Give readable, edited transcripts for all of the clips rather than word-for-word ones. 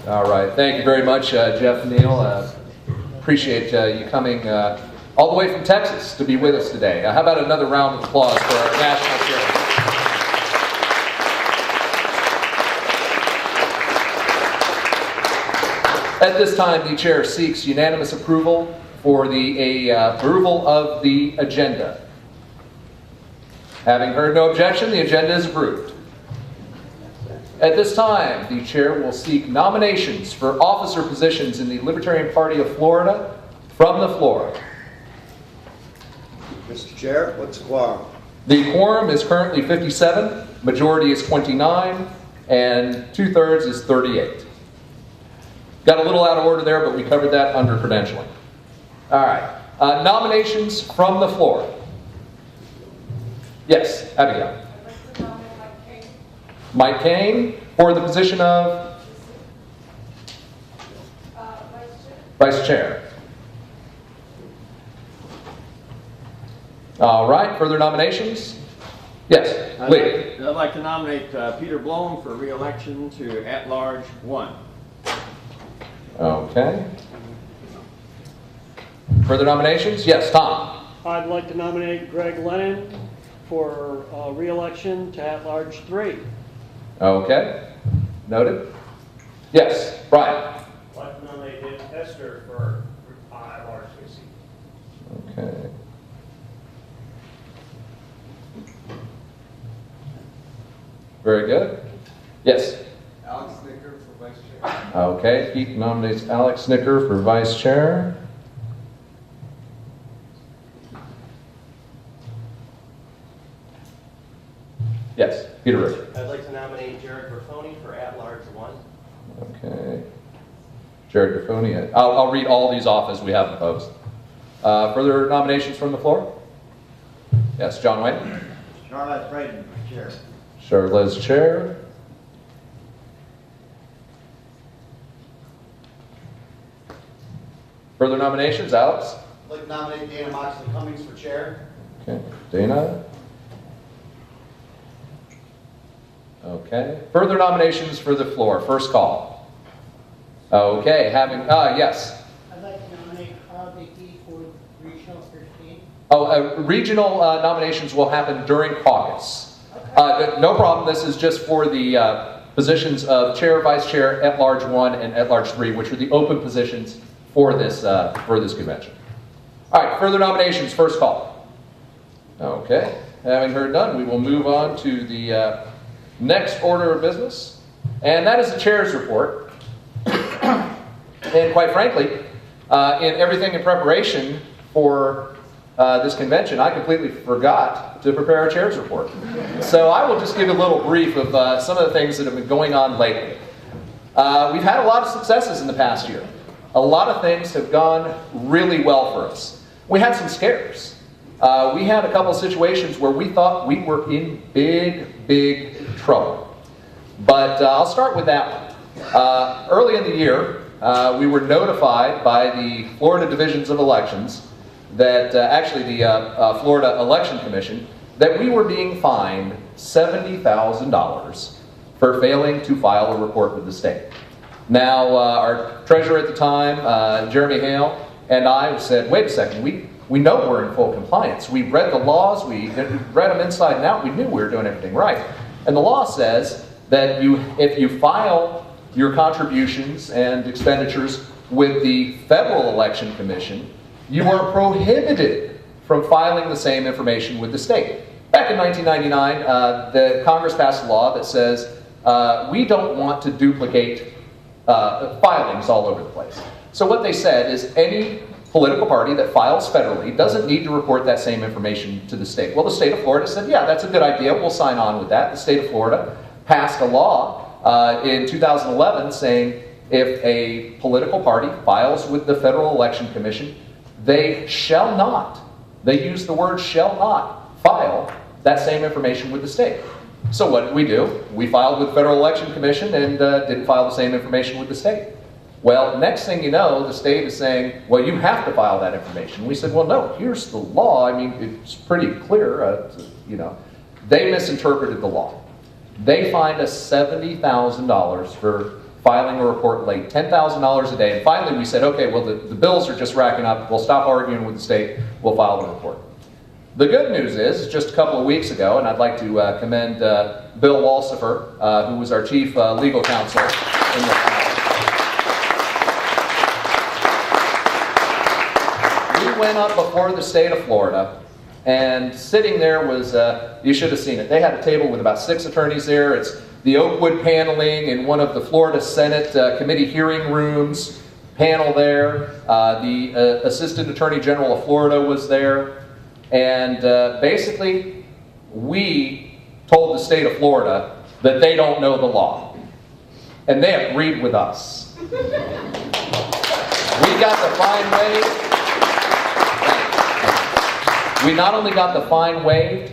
All right. Thank you very much, Jeff and Neil. Appreciate you coming all the way from Texas to be with us today. How about another round of applause for our national chair? At this time, the chair seeks unanimous approval for the approval of the agenda. Having heard no objection, the agenda is approved. At this time, the chair will seek nominations for officer positions in the Libertarian Party of Florida from the floor. Mr. Chair, what's the quorum? The quorum is currently 57, majority is 29, and 2/3 is 38. Got a little out of order there, but we covered that under credentialing. All right. Nominations from the floor. Yes, Abigail. I'd like to nominate Mike Kane. Mike Kane for the position of Vice Chair. All right. Further nominations? Yes, Lee. I'd like to nominate Peter Blome for re-election to at-large 1. Okay. Further nominations? Yes, Tom. I'd like to nominate Greg Lennon for re-election to at-large 3. Okay. Noted. Yes, Brian. I'd like to nominate David Hester for at-large 6 seat. Okay. Very good. Yes. Alex Snicker for Vice Chair. Okay, Pete nominates Alex Snicker for Vice Chair. Yes, Peter Rick. I'd like to nominate Jared Grafoni for at-large 1. Okay. Jared Grafoni. I'll read all these off as we have them posed. Further nominations from the floor? Yes, John Wayne. Charlotte Braden for Chair. Charlotte's Chair. Further nominations, Alex? I'd like to nominate Dana Moxley Cummings for Chair. Okay, Dana. Okay. Further nominations for the floor. First call. Okay, yes. I'd like to nominate Carl Dickey for Regional 13. Regional nominations will happen during caucus. No problem. This is just for the positions of Chair, Vice Chair, at-large 1, and at-large 3, which are the open positions for this convention. All right, further nominations, first call. Okay, having heard none, we will move on to the next order of business, and that is the chair's report. And quite frankly, in everything in preparation for this convention, I completely forgot to prepare a chair's report. So I will just give a little brief of some of the things that have been going on lately. We've had a lot of successes in the past year. A lot of things have gone really well for us. We had some scares. We had a couple of situations where we thought we were in big trouble. But I'll start with that one. Early in the year, we were notified by the Florida Divisions of Elections that actually the Florida Election Commission, that we were being fined $70,000 for failing to file a report with the state. Now, our treasurer at the time, Jeremy Hale, and I said, wait a second, we know we're in full compliance. We read the laws, we read them inside and out, we knew we were doing everything right. And the law says that if you file your contributions and expenditures with the Federal Election Commission, you are prohibited from filing the same information with the state. Back in 1999, the Congress passed a law that says we don't want to duplicate filings all over the place. So what they said is any political party that files federally doesn't need to report that same information to the state. Well, the state of Florida said, yeah, that's a good idea. We'll sign on with that. The state of Florida passed a law in 2011 saying if a political party files with the Federal Election Commission, they shall not, they use the word shall not, file that same information with the state. So what did we do? We filed with the Federal Election Commission and didn't file the same information with the state. Well, next thing you know, the state is saying, well, you have to file that information. We said, well, no, here's the law. I mean, it's pretty clear, They misinterpreted the law. They fined us $70,000 for filing a report late, $10,000 a day. And finally we said, okay, well the bills are just racking up. We'll stop arguing with the state. We'll file the report. The good news is, just a couple of weeks ago, and I'd like to commend Bill Walsifer, who was our chief legal counsel in the We went up before the state of Florida, and sitting there was, you should have seen it. They had a table with about 6 attorneys there. It's the Oakwood paneling in one of the Florida Senate committee hearing rooms panel there. The Assistant Attorney General of Florida was there. And basically, we told the state of Florida that they don't know the law. And they agreed with us. We got the fine waived. We not only got the fine waived,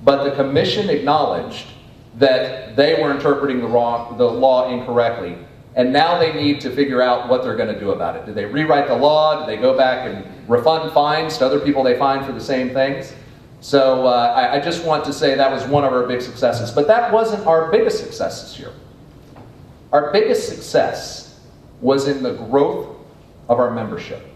but the commission acknowledged that they were interpreting the law incorrectly. And now they need to figure out what they're going to do about it. Do they rewrite the law? Do they go back and refund fines to other people they find for the same things? So I just want to say that was one of our big successes. But that wasn't our biggest success this year. Our biggest success was in the growth of our membership.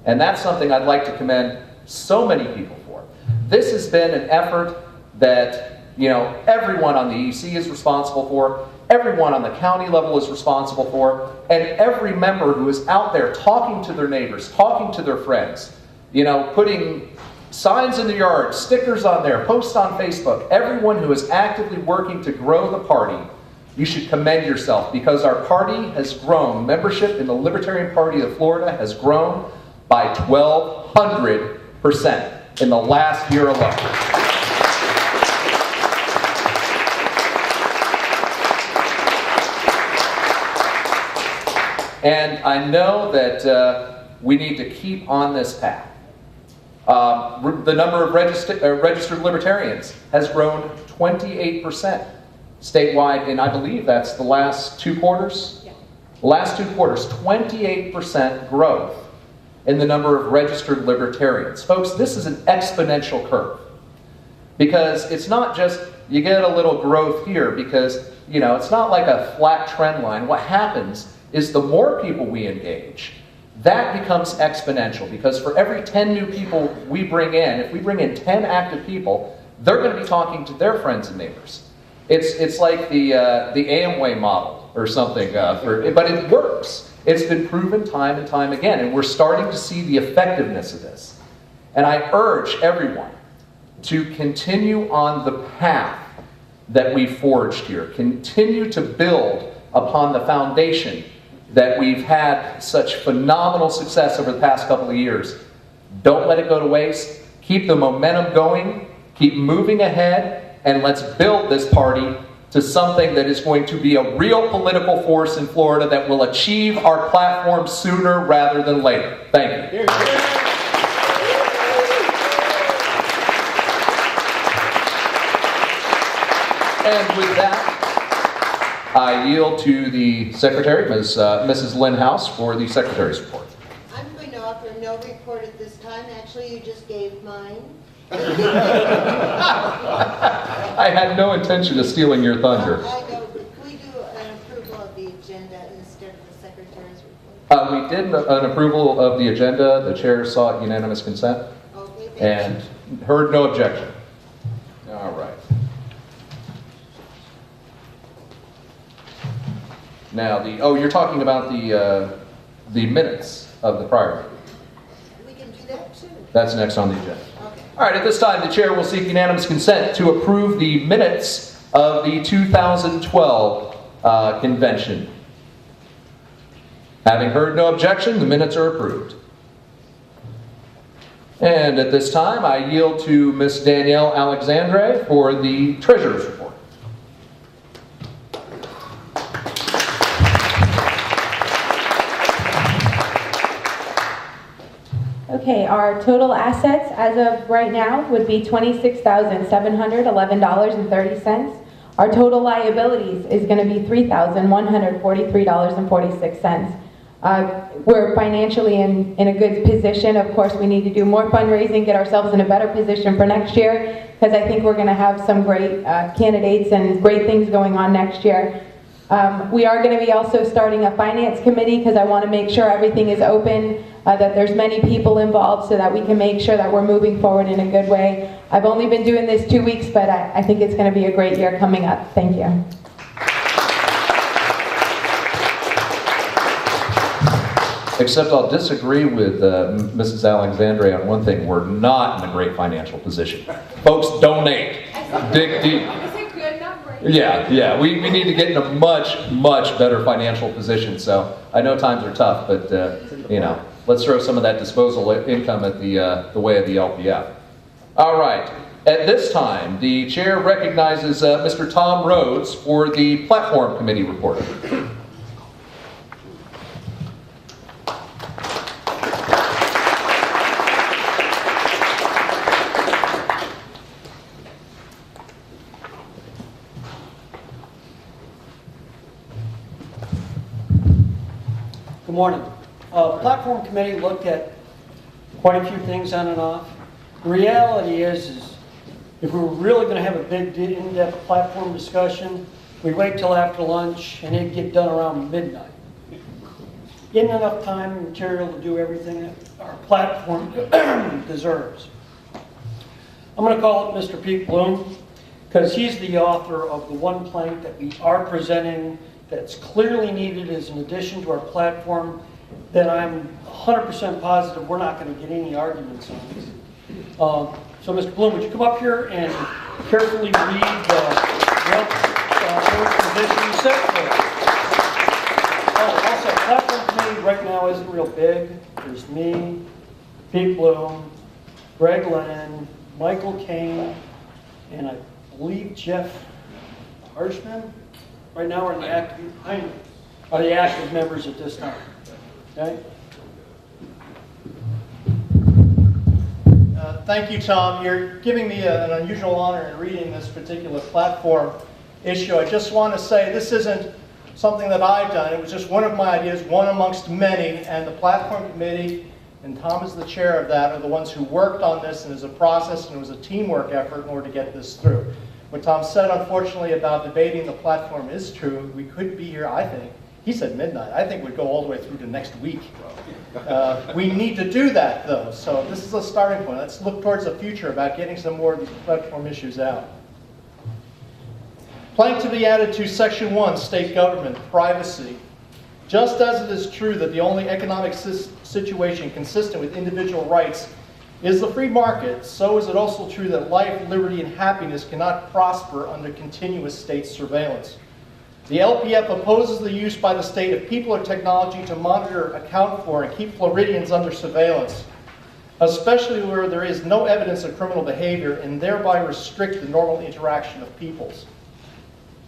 And that's something I'd like to commend so many people for. This has been an effort that, you know, everyone on the EC is responsible for. Everyone on the county level is responsible for, and every member who is out there talking to their neighbors, talking to their friends, you know, putting signs in the yard, stickers on there, posts on Facebook, everyone who is actively working to grow the party, you should commend yourself, because our party has grown. Membership in the Libertarian Party of Florida has grown by 1,200% in the last year alone. And I know that we need to keep on this path. The number of registered libertarians has grown 28% statewide, and I believe that's the last 2 quarters. Yeah. The last 2 quarters, 28% growth in the number of registered libertarians. Folks, this is an exponential curve. Because it's not just you get a little growth here, because, you know, it's not like a flat trend line. What happens is the more people we engage, that becomes exponential, because for every 10 new people we bring in, if we bring in 10 active people, they're going to be talking to their friends and neighbors. It's like the Amway model or something, but it works. It's been proven time and time again, and we're starting to see the effectiveness of this. And I urge everyone to continue on the path that we forged here. Continue to build upon the foundation that we've had such phenomenal success over the past couple of years. Don't let it go to waste. Keep the momentum going. Keep moving ahead. And let's build this party to something that is going to be a real political force in Florida that will achieve our platform sooner rather than later. Thank you. And with that, I yield to the Secretary, Mrs. Lynn House, for the Secretary's report. I'm going to offer no report at this time. Actually, you just gave mine. I had no intention of stealing your thunder. I know, but can we do an approval of the agenda instead of the Secretary's report? We did an approval of the agenda. The chair sought unanimous consent. Okay, and heard no objection. All right. Now, you're talking about the minutes of the prior meeting. we can do that too. That's next on the agenda. Okay. All right, at this time, the chair will seek unanimous consent to approve the minutes of the 2012 convention. Having heard no objection, the minutes are approved. And at this time, I yield to Ms. Danielle Alexandre for the Treasurer's report. Okay, our total assets as of right now would be $26,711.30. Our total liabilities is going to be $3,143.46. We're financially in a good position. Of course, we need to do more fundraising, get ourselves in a better position for next year, because I think we're going to have some great candidates and great things going on next year. We are going to be also starting a finance committee because I want to make sure everything is open, that there's many people involved so that we can make sure that we're moving forward in a good way. I've only been doing this 2 weeks, but I think it's going to be a great year coming up. Thank you. Except I'll disagree with Mrs. Alexandre on one thing. We're not in a great financial position. Folks, donate. Dig deep. Is it good, not great? Yeah. We need to get in a much, much better financial position. So I know times are tough, but let's throw some of that disposable income at the way of the LPF. All right. At this time, the chair recognizes Mr. Tom Rhodes for the Platform Committee report. Good morning. Platform Committee looked at quite a few things on and off. The reality is if we were really going to have a big in-depth platform discussion, we'd wait till after lunch and it'd get done around midnight. Isn't enough time and material to do everything that our platform deserves. I'm going to call it Mr. Pete Bloom because he's the author of the one plank that we are presenting that's clearly needed as an addition to our platform that I'm 100% positive we're not going to get any arguments on. So Mr. Bloom, would you come up here and carefully read what position you set for us? Oh, also, Platform Committee right now isn't real big. There's me, Pete Bloom, Greg Lennon, Michael Kane, and I believe Jeff Harshman. Right now are the active members at this time. Okay? Thank you, Tom. You're giving me an unusual honor in reading this particular platform issue. I just want to say this isn't something that I've done. It was just one of my ideas, one amongst many, and the Platform Committee, and Tom is the chair of that, are the ones who worked on this, and it was a process and it was a teamwork effort in order to get this through. What Tom said, unfortunately, about debating the platform is true. We could be here, I think. He said midnight. I think we'd go all the way through to next week. We need to do that, though. So this is a starting point. Let's look towards the future about getting some more of these platform issues out. Plank to be added to Section 1, State Government, Privacy. Just as it is true that the only economic situation consistent with individual rights is the free market, so is it also true that life, liberty, and happiness cannot prosper under continuous state surveillance. The LPF opposes the use by the state of people or technology to monitor, account for, and keep Floridians under surveillance, especially where there is no evidence of criminal behavior, and thereby restrict the normal interaction of peoples.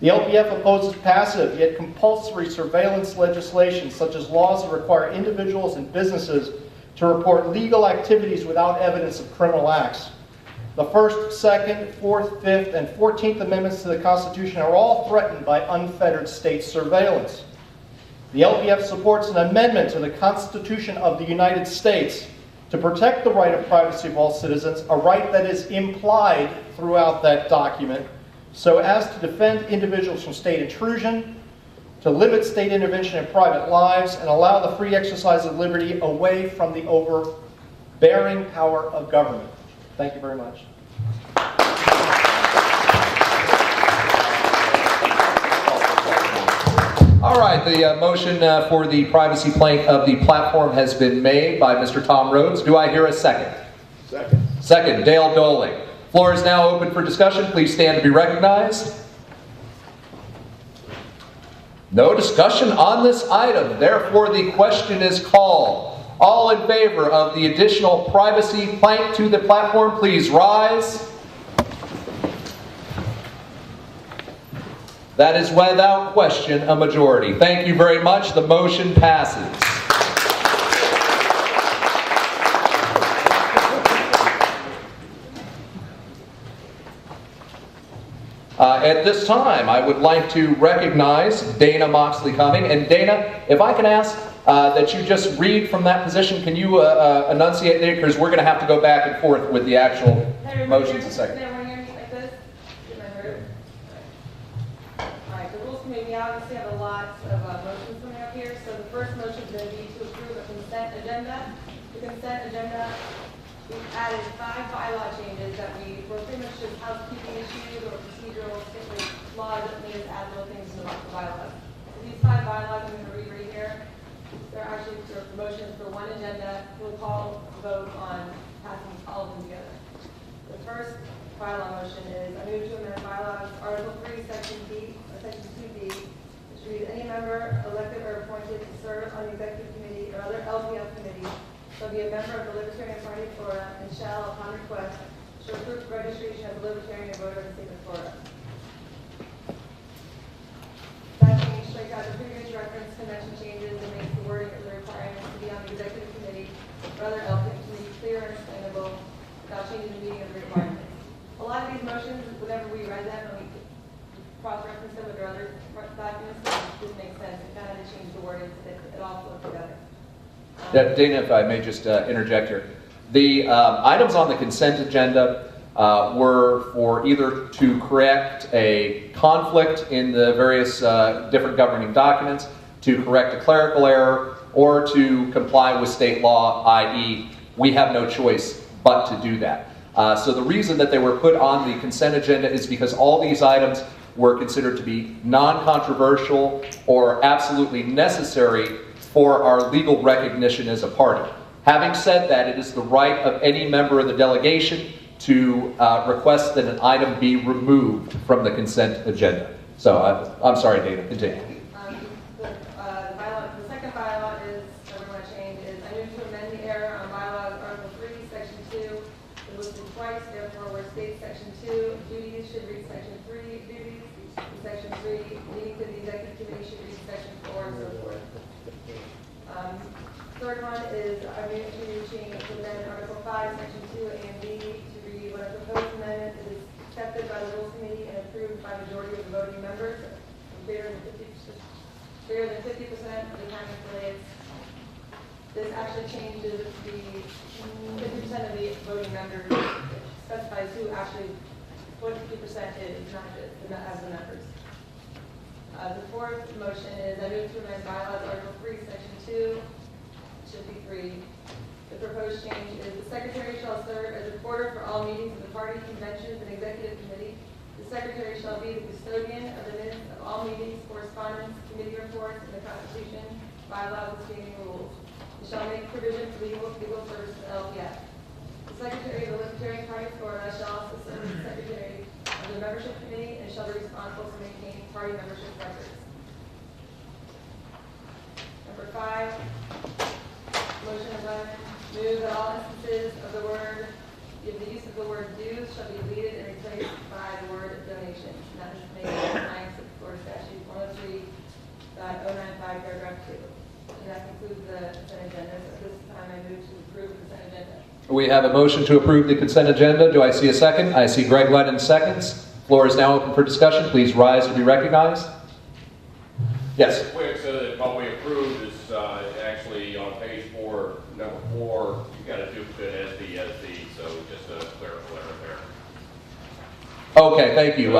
The LPF opposes passive yet compulsory surveillance legislation, such as laws that require individuals and businesses to report legal activities without evidence of criminal acts. The First, Second, Fourth, Fifth, and 14th Amendments to the Constitution are all threatened by unfettered state surveillance. The LPF supports an amendment to the Constitution of the United States to protect the right of privacy of all citizens, a right that is implied throughout that document, so as to defend individuals from state intrusion, to limit state intervention in private lives, and allow the free exercise of liberty away from the overbearing power of government. Thank you very much. All right, the motion for the privacy plank of the platform has been made by Mr. Tom Rhodes. Do I hear a second? Second. Second, Dale Doling. Floor is now open for discussion. Please stand to be recognized. No discussion on this item. Therefore, the question is called. All in favor of the additional privacy plank to the platform, please rise. That is without question a majority. Thank you very much. The motion passes. At this time, I would like to recognize Dana Moxley Cumming. And Dana, if I can ask that you just read from that position, can you enunciate there? Because we're going to have to go back and forth with the actual motions in a second. Can everyone hear me like this? In my group? Alright, the rules Committee, we obviously have a lot of motions coming up here. So the first motion is going to be to approve a consent agenda. The consent agenda, we've added 5 bylaw changes that were pretty much just housekeeping issues or procedural laws that made us add little things to the bylaws. So these 5 bylaws I'm going to read right here. They're actually motions for one agenda. We'll call a vote on passing all of them together. The first bylaw motion is, I move to amend bylaws, Article 3, Section 2B, which reads, any member elected or appointed to serve on the executive committee or other LPF committee shall be a member of the Libertarian Party of Florida and shall, upon request, show proof of registration as a Libertarian voter in the state of Florida. That change strikes out the previous reference convention changes and makes the wording of the requirements to be on the executive committee or other LPF committee clear and explainable without changing the meaning of the requirements. A lot of these motions, whenever we read them and we cross-reference them with our other documents, it didn't make sense. It kind of had to change the wording so that it all flowed together. Dana, if I may just interject here. The items on the consent agenda were for either to correct a conflict in the various different governing documents, to correct a clerical error, or to comply with state law, i.e. we have no choice but to do that. So the reason that they were put on the consent agenda is because all these items were considered to be non-controversial or absolutely necessary for our legal recognition as a party. Having said that, it is the right of any member of the delegation to request that an item be removed from the consent agenda. So I'm sorry, Dana, continue. The second bylaw is, that we want to change, is I move to amend the error on bylaws Article 3, Section 2. It listed twice, therefore, where states Section 2 duties should read Section 3 duties. In Section 3, meeting to the executive committee should read Section 4 and so forth. Third one is I move to change to amend Article 5, Section 2 A and B to read when a proposed amendment is accepted by the Rules Committee and approved by majority of the voting members, greater than 50% of the time affiliates. This actually changes the 50% of the voting members. It specifies who actually, what 50% is, not just as the members. The fourth motion is I move to amend bylaws Article 3, Section 2. Should be 3. The proposed change is the secretary shall serve as reporter for all meetings of the party, conventions, and executive committee. The secretary shall be the custodian of the minutes of all meetings, correspondence, committee reports, and the Constitution, bylaws, and standing rules. It shall make provision for legal service to the LPF. The secretary of the Libertarian Party of Florida shall also serve as the secretary of the membership committee and shall be responsible for maintaining party membership records. Number 5. Motion 11, move that all instances of the use of the word dues shall be deleted and replaced by the word donations. And that is made in compliance with Florida Statute 103.095, paragraph 2. And that concludes the consent agenda. So at this time, I move to approve the consent agenda. We have a motion to approve the consent agenda. Do I see a second? I see Greg Lennon seconds. Floor is now open for discussion. Please rise to be recognized. Yes. Quick, so that what we approved is actually on page 4, number 4, you've got a duplicate as the, so just a clerical error there. Okay, thank you.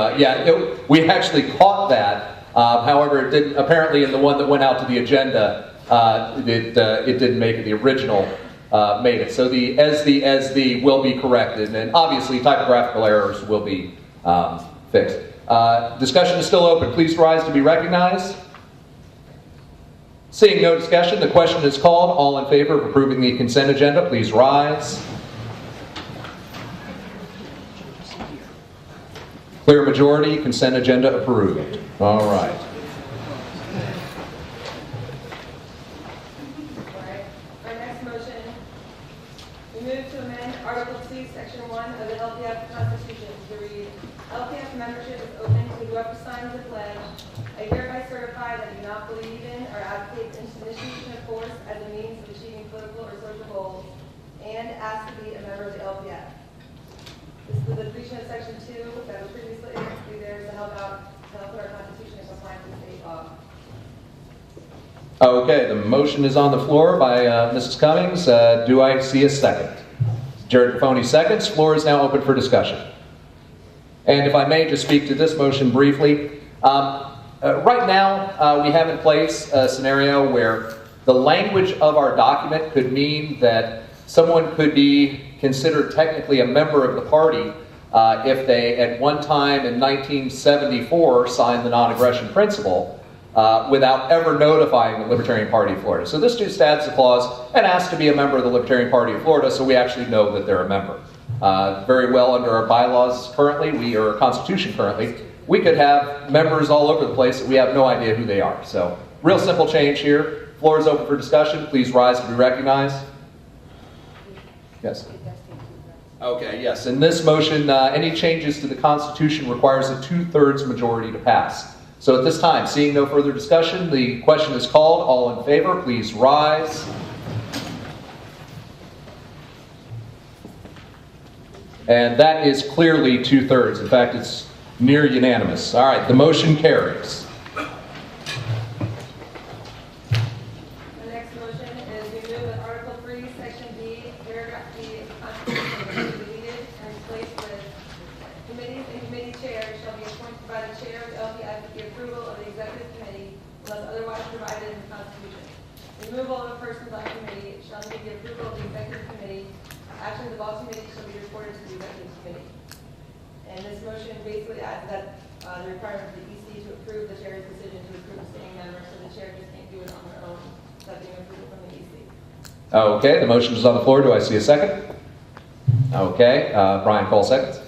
We actually caught that. However, it didn't. Apparently, in the one that went out to the agenda, it didn't make it. The original made it. So the as the will be corrected, and obviously typographical errors will be fixed. Discussion is still open. Please rise to be recognized. Seeing no discussion, the question is called. All in favor of approving the consent agenda, please rise. Clear majority, consent agenda approved. All right. Our next motion, we move to amend Article 2, Section 1 of the LPF Constitution to read, LPF membership is open to whoever signs the pledge. I hereby certify that I do not believe in or advocate the institution of force as a means of achieving political or social goals, and ask to be a member of the LPF. This is the deletion of Section 2 that was previously there to help put our Constitution in compliance with state law. Okay, the motion is on the floor by Mrs. Cummings. Do I see a second? Jared Cafoni seconds. Floor is now open for discussion. And if I may just speak to this motion briefly. Right now, we have in place a scenario where the language of our document could mean that someone could be considered technically a member of the party if they, at one time in 1974, signed the non-aggression principle without ever notifying the Libertarian Party of Florida. So this just adds the clause and asks to be a member of the Libertarian Party of Florida, so we actually know that they're a member. Very well under our bylaws currently, or Constitution currently, we could have members all over the place that we have no idea who they are. So, real simple change here. Floor is open for discussion. Please rise to be recognized. Yes. Okay, yes. In this motion, any changes to the Constitution requires a 2/3 majority to pass. So at this time, seeing no further discussion, the question is called. All in favor, please rise. And that is clearly 2/3. In fact, it's near unanimous. All right, the motion carries. The next motion is we move that Article 3, Section D, Paragraph D of the Constitution be deleted and replaced with committees and committee chairs shall be appointed by the chair of the LPF with the approval of the executive committee unless otherwise provided in the Constitution. Removal of a person by committee shall need the approval of the executive committee. Actions of all committees shall be reported to the executive committee. And this motion basically adds that the requirement for the EC to approve the chair's decision to approve a sitting member, so the chair just can't do it on their own without getting approval from the EC. Okay, the motion is on the floor. Do I see a second? Okay, Brian Cole seconds.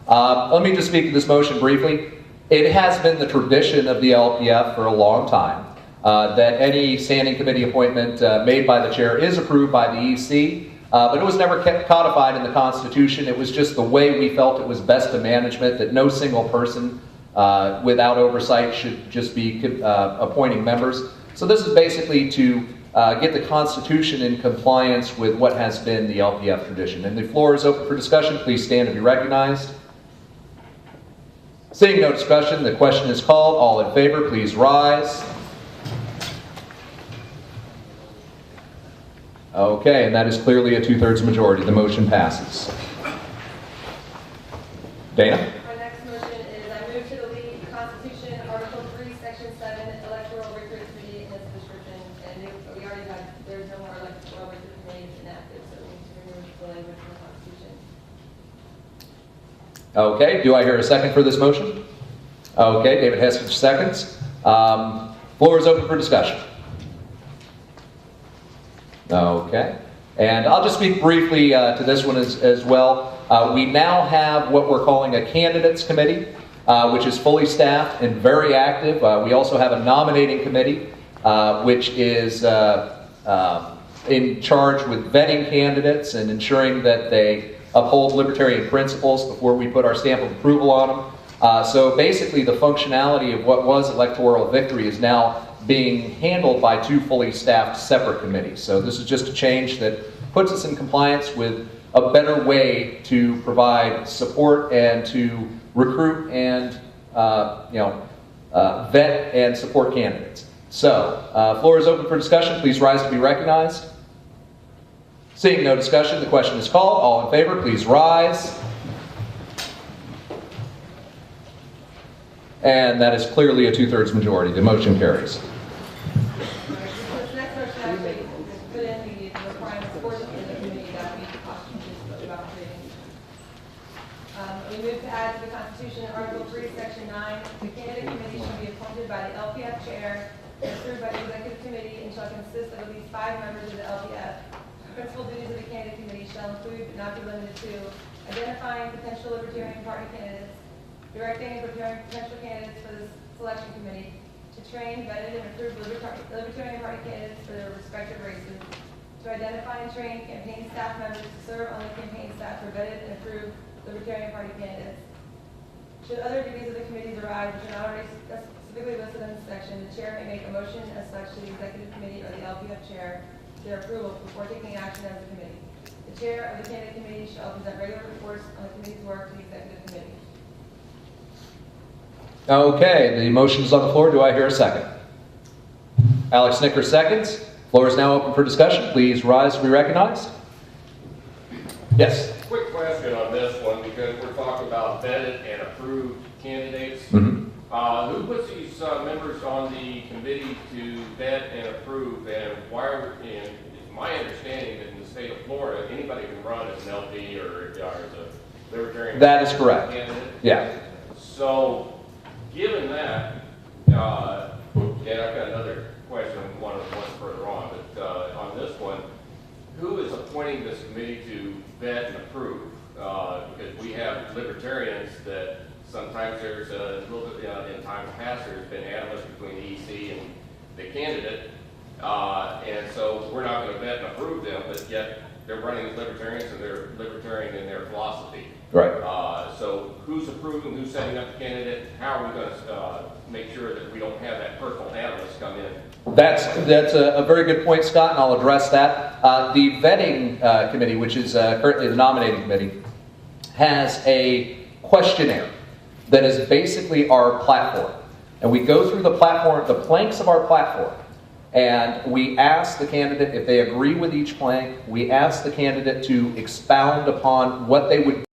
Let me just speak to this motion briefly. It has been the tradition of the LPF for a long time that any standing committee appointment made by the chair is approved by the EC. But it was never codified in the Constitution. It was just the way we felt it was best to management, that no single person without oversight should just be appointing members. So this is basically to get the Constitution in compliance with what has been the LPF tradition. And the floor is open for discussion. Please stand and be recognized. Seeing no discussion, the question is called. All in favor, please rise. Okay, and that is clearly a 2/3 majority. The motion passes. Dana? Our next motion is I move to delete the Constitution, Article 3, Section 7, Electoral Recruit Committee in its description. And we already have, there's no more electoral recruit committees enacted, so we need to remove the language from the Constitution. Okay, do I hear a second for this motion? Okay, David Hesketh seconds. Floor is open for discussion. Okay, and I'll just speak briefly to this one as well. We now have what we're calling a candidates committee, which is fully staffed and very active. We also have a nominating committee, which is in charge with vetting candidates and ensuring that they uphold libertarian principles before we put our stamp of approval on them. So basically the functionality of what was electoral victory is now being handled by two fully staffed separate committees. So this is just a change that puts us in compliance with a better way to provide support and to recruit and vet and support candidates. So, floor is open for discussion. Please rise to be recognized. Seeing no discussion, the question is called. All in favor, please rise. And that is clearly a 2/3 majority. The motion carries. This next motion actually put in the requirements for the committee that we just about creating. We move to add to the Constitution, Article 3, Section 9, the candidate committee shall be appointed by the LPF chair and approved by the executive committee and shall consist of at least 5 members of the LPF. Principal duties of the candidate committee shall include, but not be limited to, identifying potential Libertarian Party candidates, directing and preparing potential candidates for the selection committee, to train, vetted, and approve Libertarian Party candidates for their respective races, to identify and train campaign staff members to serve on the campaign staff for vetted and approved Libertarian Party candidates. Should other duties of the committees arise which are not already specifically listed in this section, the chair may make a motion as such to the executive committee or the LPF chair for their approval before taking action as a committee. The chair of the candidate committee shall present regular reports on the committee's work to the executive committee. Okay, the motion is on the floor. Do I hear a second? Alex Snicker seconds. Floor is now open for discussion. Please rise to be recognized. Yes. Quick question on this one, because we're talking about vetted and approved candidates. Who puts these members on the committee to vet and approve, and why are, and it's my understanding that in the state of Florida, anybody can run as an LP or as a Libertarian. That is correct. Candidate. Yeah. So, given that, and I've got another question, one further on, but on this one, who is appointing this committee to vet and approve? Because we have Libertarians that sometimes there's a little bit, in times past, there's been animus between the EC and the candidate, and so we're not going to vet and approve them, but yet they're running as Libertarians and they're Libertarian in their philosophy. Right. So who's approving, who's setting up the candidate? How are we going to make sure that we don't have that personal animus come in? That's a very good point, Scott, and I'll address that. The vetting committee, which is currently the nominating committee, has a questionnaire that is basically our platform. And we go through the platform, the planks of our platform, and we ask the candidate if they agree with each plank. We ask the candidate to expound upon what they would